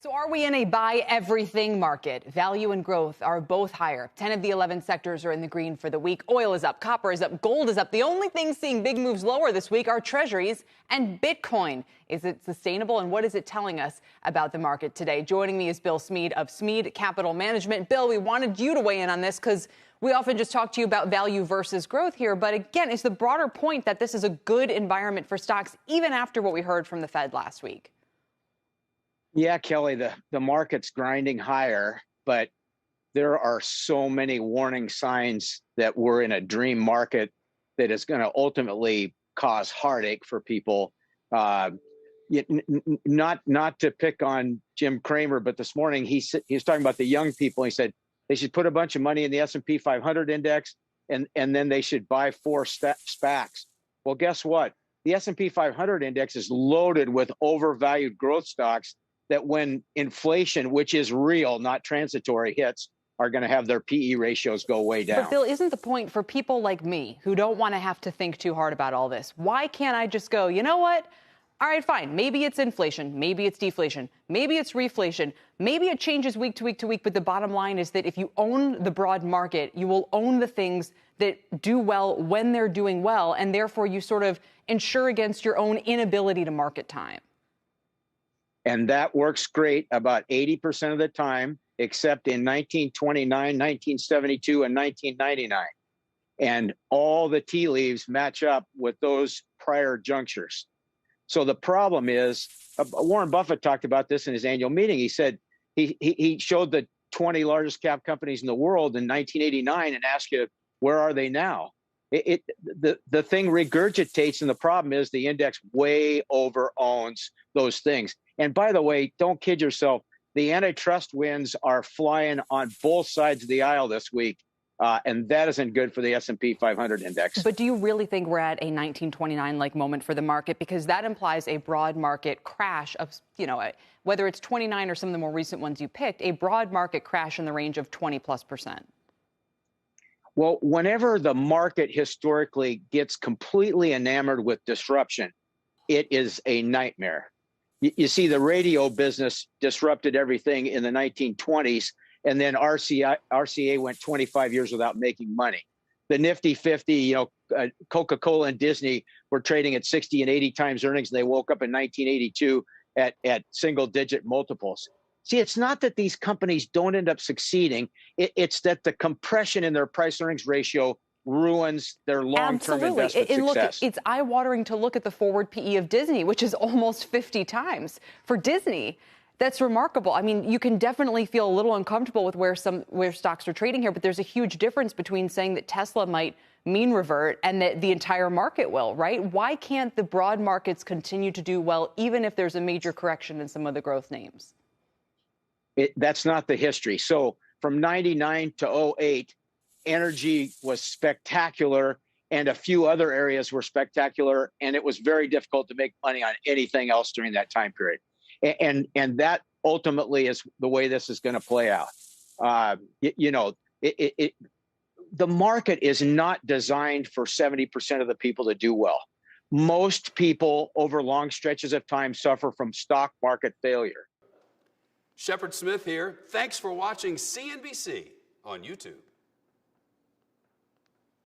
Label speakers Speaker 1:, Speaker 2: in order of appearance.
Speaker 1: So are we in a buy everything market? Value and growth are both higher. 10 of the 11 sectors are in the green for the week. Oil is up, copper is up, gold is up. The only things seeing big moves lower this week are treasuries and Bitcoin. Is it sustainable, and what is it telling us about the market today? Joining me is Bill Smead of Smead Capital Management. Bill, we wanted you to weigh in on this because we often just talk to you about value versus growth here. But again, it's the broader point that this is a good environment for stocks, even after what we heard from the Fed last week.
Speaker 2: Yeah, Kelly, the market's grinding higher, but there are so many warning signs that we're in a dream market that is going to ultimately cause heartache for people. Not to pick on Jim Cramer, but this morning he was talking about the young people. He said they should put a bunch of money in the S&P 500 index, and then they should buy 4 SPACs. Well, guess what? The S&P 500 index is loaded with overvalued growth stocks that when inflation, which is real, not transitory, hits, are going to have their PE ratios go way down.
Speaker 1: But Bill, isn't the point for people like me who don't want to have to think too hard about all this? Why can't I just go, you know what? All right, fine. Maybe it's inflation. Maybe it's deflation. Maybe it's reflation. Maybe it changes week to week to week. But the bottom line is that if you own the broad market, you will own the things that do well when they're doing well. And therefore, you sort of insure against your own inability to market time.
Speaker 2: And that works great about 80% of the time, except in 1929, 1972, and 1999. And all the tea leaves match up with those prior junctures. So the problem is, Warren Buffett talked about this in his annual meeting. He said he showed the 20 largest cap companies in the world in 1989 and asked you, where are they now? The thing regurgitates, and the problem is the index way over owns those things. And by the way, don't kid yourself. The antitrust winds are flying on both sides of the aisle this week, and that isn't good for the S&P 500 index.
Speaker 1: But do you really think we're at a 1929-like moment for the market? Because that implies a broad market crash of, whether it's 29 or some of the more recent ones you picked, a broad market crash in the range of 20+%.
Speaker 2: Well, whenever the market historically gets completely enamored with disruption, it is a nightmare. You see, the radio business disrupted everything in the 1920s, and then RCA went 25 years without making money. The Nifty 50, Coca-Cola and Disney were trading at 60 and 80 times earnings, and they woke up in 1982 at single-digit multiples. See, it's not that these companies don't end up succeeding. It's that the compression in their price-earnings ratio ruins their long-term investment success.
Speaker 1: It's eye-watering to look at the forward PE of Disney, which is almost 50 times. For Disney, that's remarkable. I mean, you can definitely feel a little uncomfortable with where stocks are trading here, but there's a huge difference between saying that Tesla might mean revert and that the entire market will, right? Why can't the broad markets continue to do well, even if there's a major correction in some of the growth names?
Speaker 2: That's not the history. So from 99 to 08, energy was spectacular, and a few other areas were spectacular, and it was very difficult to make money on anything else during that time period. And that ultimately is the way this is going to play out. The market is not designed for 70% of the people to do well. Most people over long stretches of time suffer from stock market failure.
Speaker 3: Shepard Smith here. Thanks for watching CNBC on YouTube.